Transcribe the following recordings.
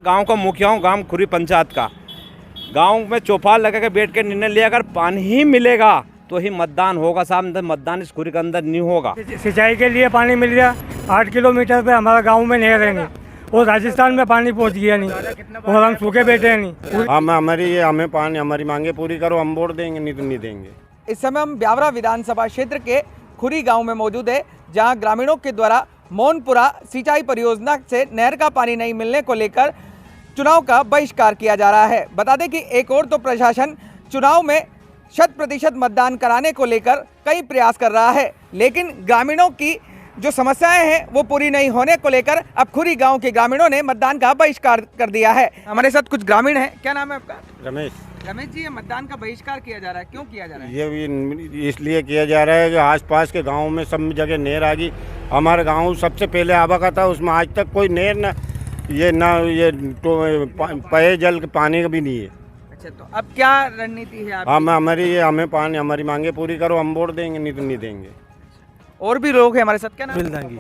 गांव का मुखिया हूँ, गांव खुरी पंचायत का। गांव में चौपाल लगा के बैठ के निर्णय लिया, अगर पानी ही मिलेगा तो ही मतदान होगा साहब, मतलब मतदान इस खुरी के अंदर नहीं होगा। सिंचाई के लिए पानी मिल गया, 8 किलोमीटर पे हमारा गांव में नहर है नहीं, और राजस्थान में पानी पहुंच गया नहीं, और हम सूखे बैठे हैं नहीं। हमें पानी, हमारी मांगे पूरी करो, हम वोट देंगे, नहीं तो नहीं देंगे। इस समय हम ब्यावरा विधानसभा क्षेत्र के खुरी गांव में मौजूद है, जहां ग्रामीणों के द्वारा मोनपुरा सिंचाई परियोजना से नहर का पानी नहीं मिलने को लेकर चुनाव का बहिष्कार किया जा रहा है। बता दें कि एक और तो प्रशासन चुनाव में 100% मतदान कराने को लेकर कई प्रयास कर रहा है, लेकिन ग्रामीणों की जो समस्याएं हैं वो पूरी नहीं होने को लेकर अब खुरी गांव के ग्रामीणों ने मतदान का बहिष्कार कर दिया है। हमारे साथ कुछ ग्रामीण हैं। क्या नाम है आपका? रमेश। रमेश जी, ये मतदान का बहिष्कार किया जा रहा है, क्यों किया जा रहा है? ये इसलिए किया जा रहा है कि आसपास के गांव में सब जगह नहर आ गई। हमारा गांव सबसे पहले आबा का था, उसमें आज तक कोई नहर ये तो पेयजल के पानी का भी नहीं है। अच्छा, तो अब क्या रणनीति है हमारी हमारी मांगे पूरी करो, हम वोट देंगे, नहीं तो नहीं देंगे। और भी लोग हैं हमारे साथ। क्या नाम?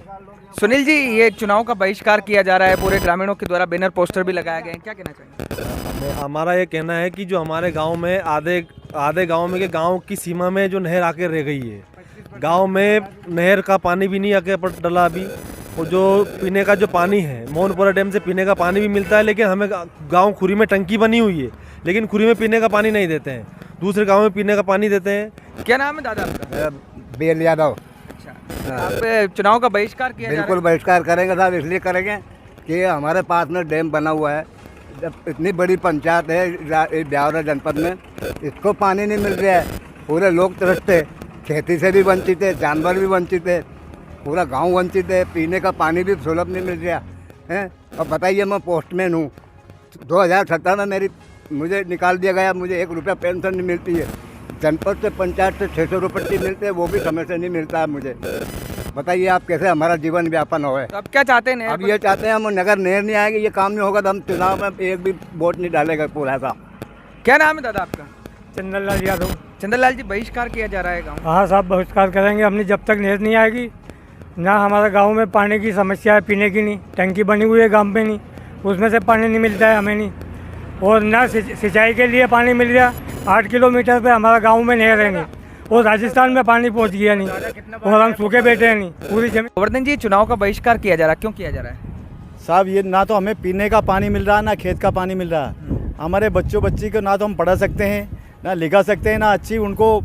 सुनील जी, ये चुनाव का बहिष्कार किया जा रहा है, पूरे ग्रामीणों के द्वारा बैनर पोस्टर भी लगाए गए हैं, क्या कहना चाहिए? हमारा ये कहना है कि जो हमारे गांव में आधे गांव में के गांव की सीमा में जो नहर आके रह गई है, गांव में नहर का पानी भी नहीं आके डला अभी, और जो पीने का जो पानी है, मोहनपुरा डैम से पीने का पानी भी मिलता है, लेकिन हमें गांव खुरी में टंकी बनी हुई है, लेकिन खुरी में पीने का पानी नहीं देते हैं, दूसरे गाँव में पीने का पानी देते हैं। क्या नाम है दादा आपका? बेल यादव। आप चुनाव का बहिष्कार किया? बिल्कुल बहिष्कार करेंगे साहब, इसलिए करेंगे कि हमारे पास में डैम बना हुआ है, जब इतनी बड़ी पंचायत है ब्यावरा जनपद में, इसको पानी नहीं मिल रहा है, पूरे लोग तरसते, खेती से भी वंचित है, जानवर भी वंचित है, पूरा गांव वंचित है, पीने का पानी भी सुलभ नहीं मिल रहा है। और बताइए, मैं पोस्टमैन हूँ, 2017 में मुझे निकाल दिया गया, मुझे 1 रुपया पेंशन नहीं मिलती है, जनपद से पंचायत से 600 रुपये मिलते हैं, वो भी समय से नहीं मिलता है मुझे। बताइए आप कैसे हमारा जीवन व्यापन हो। तो अब क्या चाहते हैं? अब ये चाहते हैं हम नगर नहर नहीं आएगी, ये काम नहीं होगा तो हम चुनाव में एक भी वोट नहीं डालेगा पूरा सा। क्या नाम है दादा आपका? चंदन लाल यादव। चंदन लाल जी, बहिष्कार किया जा रहा है गाँव? हाँ साहब, बहिष्कार करेंगे। हमने जब तक नहर नहीं आएगी, ना हमारे गाँव में पानी की समस्या है, पीने की नहीं, टंकी बनी हुई है गाँव में नहीं, उसमें से पानी नहीं मिलता है हमें नहीं, और ना सिंचाई के लिए पानी मिल गया, 8 किलोमीटर पे हमारा गांव में नहर है नहीं, और राजस्थान में पानी पहुंच गया नहीं, और हम सूखे बैठे हैं नहीं, पूरी जमीन। गोवर्धन जी, चुनाव का बहिष्कार किया जा रहा है, क्यों किया जा रहा है? साहब, ये ना तो हमें पीने का पानी मिल रहा है, ना खेत का पानी मिल रहा है। हमारे बच्ची को ना तो हम पढ़ा सकते हैं, ना लिखा सकते हैं, ना अच्छी उनको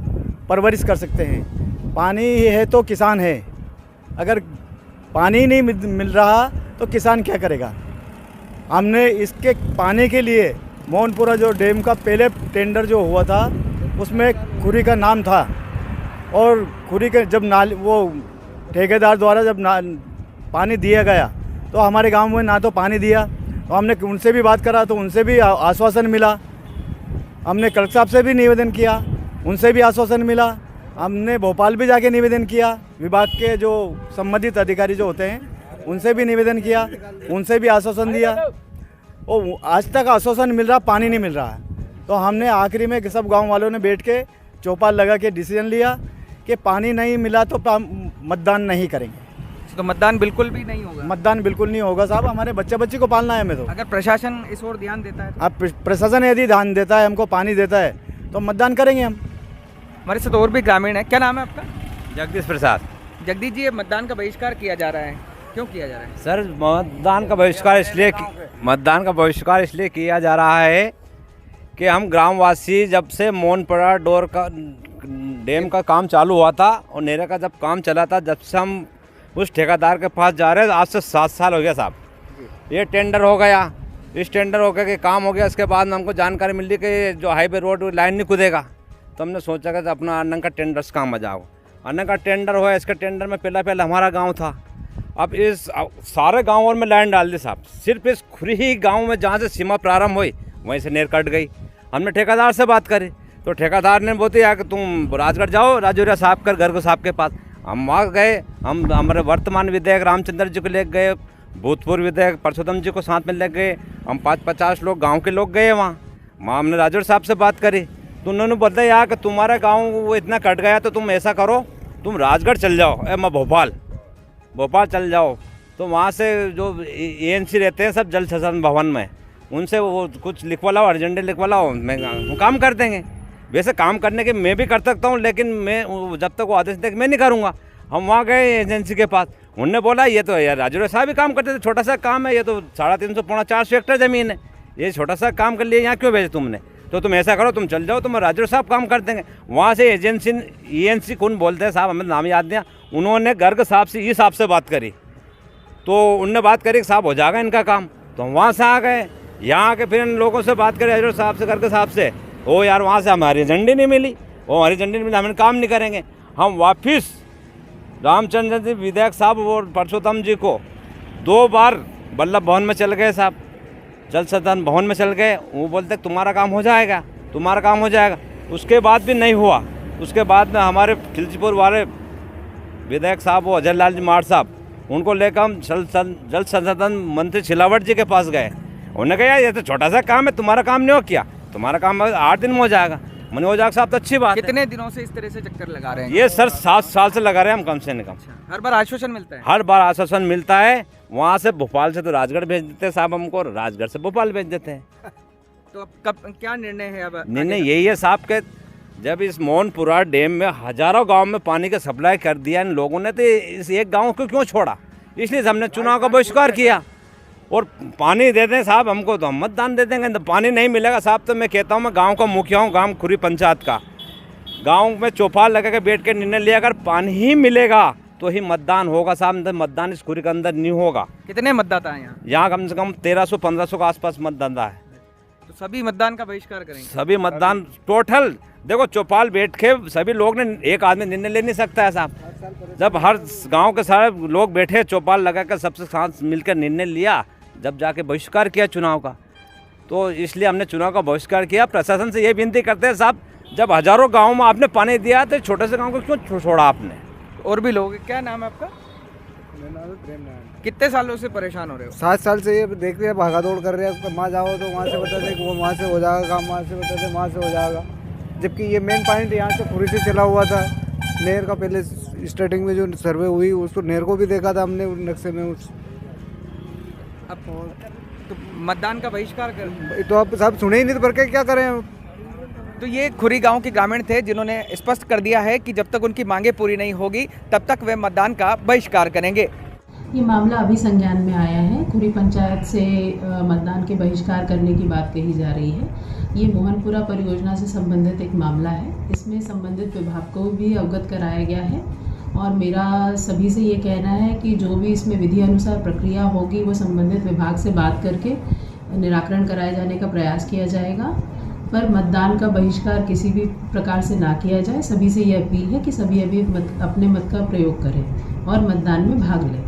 परवरिश कर सकते हैं। पानी है तो किसान है, अगर पानी नहीं मिल रहा तो किसान क्या करेगा। हमने इसके पानी के लिए मोहनपुरा जो डैम का पहले टेंडर जो हुआ था, उसमें खुरी का नाम था, और खुरी के जब वो ठेकेदार द्वारा जब पानी दिया गया तो हमारे गांव में ना तो पानी दिया, तो हमने उनसे भी बात करा तो उनसे भी आश्वासन मिला, हमने कलेक्टर साहब से भी निवेदन किया, उनसे भी आश्वासन मिला, हमने भोपाल भी जाके निवेदन किया, विभाग के जो संबंधित अधिकारी जो होते हैं उनसे भी निवेदन किया, उनसे भी आश्वासन दिया, और आज तक आश्वासन मिल रहा, पानी नहीं मिल रहा है। तो हमने आखिरी में सब गांव वालों ने बैठ के चौपाल लगा के डिसीजन लिया कि पानी नहीं मिला तो मतदान नहीं करेंगे। तो मतदान बिल्कुल भी नहीं होगा? मतदान बिल्कुल नहीं होगा साहब, हमारे बच्ची को पालना है हमें। तो अगर प्रशासन इस ओर ध्यान देता है, अब प्रशासन यदि ध्यान देता है, हमको पानी देता है, तो मतदान करेंगे हम। हमारे साथ और भी ग्रामीण है। क्या नाम है आपका? जगदीश प्रसाद। जगदीश जी, ये मतदान का बहिष्कार किया जा रहा है, क्यों किया जा रहा है? सर, मतदान का बहिष्कार इसलिए किया जा रहा है कि हम ग्रामवासी जब से मोहनपुरा डैम का काम चालू हुआ था और नहर का जब काम चला था, जब से हम उस ठेकेदार के पास जा रहे हैं, आज से 7 साल हो गया साहब। ये टेंडर हो गया, इस टेंडर हो गया कि काम हो गया, इसके बाद हमको जानकारी मिली कि जो हाईवे रोड लाइन नहीं कूदेगा, तो हमने सोचा कि अपना अन्ना का टेंडर से काम आ जाओ। अन्ना का टेंडर हुआ, इसके टेंडर में पहला हमारा गाँव था। अब इस सारे गाँवों में लाइन डाल दी साहब, सिर्फ इस खुरी ही गाँव में जहाँ से सीमा प्रारंभ हुई वहीं से नहर कट गई। हमने ठेकेदार से बात करी तो ठेकेदार ने बोलते यार कि तुम राजगढ़ जाओ, राजौरिया साहब कर घर को साहब के पास। हम वहाँ गए, हम हमारे वर्तमान विधायक रामचंद्र जी को ले गए, भूतपूर्व विधायक परशुराम जी को साथ में ले गए, हम 50 लोग गांव के लोग गए वहाँ हमने राजौर साहब से बात करी तो उन्होंने बताया यार कि तुम्हारा गांव वो इतना कट गया, तो तुम ऐसा करो, तुम राजगढ़ चल जाओ, मैं भोपाल चल जाओ। तो वहाँ से जो एएनसी रहते हैं सब जल संसाधन भवन में, उनसे वो कुछ लिखवा लाओ, अर्जेंट लिखवा लाओ, वो काम कर देंगे। वैसे काम करने के मैं भी कर सकता हूँ, लेकिन मैं जब तक वो आदेश तक मैं नहीं करूँगा। हम वहाँ गए एजेंसी के पास, उनने बोला ये तो यार राजूरा साहब भी काम करते थे, छोटा सा काम है, ये तो 350 पौना 400 हेक्टेयर ज़मीन है, ये छोटा सा काम कर लिए, यहाँ क्यों भेजे तुमने? तो तुम ऐसा करो, तुम चल जाओ, तुम राजूरा साहब काम कर देंगे। वहाँ से एजेंसी ENC कौन बोलते हैं साहब, हमें नाम याद नहीं, उन्होंने गर्ग साहब से साहब से बात करी, तो उनने बात करी कि साहब हो जाएगा इनका काम। तो हम वहाँ से आ गए, यहाँ आके फिर इन लोगों से बात करी राजूरा साहब से, गर्ग साहब से, ओ यार वहाँ से हमारी झंडी नहीं मिली, वो हमारी झंडी नहीं मिली, हम काम नहीं करेंगे। हम वापिस रामचंद्र जी विधायक साहब और परसोत्तम जी को 2 बार वल्लभ भवन में चल गए साहब, जल संसाधन भवन में चल गए, वो बोलते तुम्हारा काम हो जाएगा, तुम्हारा काम हो जाएगा। उसके बाद भी नहीं हुआ। उसके बाद में हमारे खिलचीपुर वाले विधायक साहब वो अजय लाल जी मार साहब, उनको लेकर हम जल संसाधन मंत्री छिलावट जी के पास गए। उन्होंने कहा ये तो छोटा सा काम है, तुम्हारा काम नहीं हो क्या, तुम्हारा काम 8 दिन में हो जाएगा। मैंने हो जाएगा साहब तो अच्छी बात है। कितने दिनों से इस तरह से चक्कर लगा रहे हैं? ये सर 7 साल से लगा रहे हैं हम कम से कम। हर बार आश्वासन मिलता है? हर बार आश्वासन मिलता है। वहाँ से भोपाल से तो राजगढ़ भेज देते हैं साहब हमको, राजगढ़ से भोपाल भेज देते हैं। तो अब कब क्या निर्णय है? अब निर्णय यही है साहब के जब इस मोहनपुरा डैम में हजारों गांव में पानी का सप्लाई कर दिया इन लोगों ने, तो इस एक गांव को क्यों छोड़ा? इसलिए हमने चुनाव का बहिष्कार किया। और पानी दे दें साहब हमको तो हम मतदान दे देंगे, तो पानी नहीं मिलेगा साहब तो मैं कहता हूँ, मैं गाँव का मुखिया हूँ, गाँव खुरी पंचायत का, गाँव में चौपाल लगा के बैठ के निर्णय लिया, अगर पानी ही मिलेगा तो ही मतदान होगा साहब, मतदान इस खुरी के अंदर नहीं होगा। कितने मतदाता हैं यहाँ? यहाँ कम से कम 1300-1500 के आसपास मतदाता है। तो सभी मतदान का बहिष्कार करेंगे? सभी मतदान टोटल देखो, चौपाल बैठ के सभी लोग ने, एक आदमी निर्णय ले नहीं सकता है साहब। जब हर गांव के सारे लोग बैठे चौपाल लगा कर सबसे साथ मिलकर निर्णय लिया, जब जाके बहिष्कार किया चुनाव का, तो इसलिए हमने चुनाव का बहिष्कार किया। प्रशासन से ये विनती करते हैं साहब, जब हजारों गाँव में आपने पानी दिया तो छोटे से गाँव को क्यों छोड़ा आपने? और भी लोग, क्या नाम है आपका? कितने सालों से परेशान हो रहे हो? 7 साल से ये देख रहे हैं, भागा दौड़ कर रहे हैं, वहाँ जाओ तो वहाँ से बता दें वो वहाँ से हो जाएगा काम, वहाँ से बता दें वहाँ से हो जाएगा, जबकि ये मेन पॉइंट यहाँ से खुरी से चला हुआ था। नहर का पहले स्टार्टिंग में जो सर्वे हुई उसको नहर को भी देखा था हमने नक्शे में। अब तो मतदान का बहिष्कार कर, तो आप साहब सुने ही नहीं तो पर क्या करें? तो ये खुरी गांव के ग्रामीण थे जिन्होंने स्पष्ट कर दिया है कि जब तक उनकी मांगे पूरी नहीं होगी तब तक वे मतदान का बहिष्कार करेंगे। ये मामला अभी संज्ञान में आया है। खुरी पंचायत से मतदान के बहिष्कार करने की बात कही जा रही है। ये मोहनपुरा परियोजना से संबंधित एक मामला है। इसमें संबंधित विभाग को भी अवगत कराया गया है और मेरा सभी से ये कहना है कि जो भी इसमें विधि अनुसार प्रक्रिया होगी वो संबंधित विभाग से बात करके निराकरण कराए जाने का प्रयास किया जाएगा, पर मतदान का बहिष्कार किसी भी प्रकार से ना किया जाए। सभी से ये अपील है कि सभी अभी अपने मत का प्रयोग करें और मतदान में भाग लें।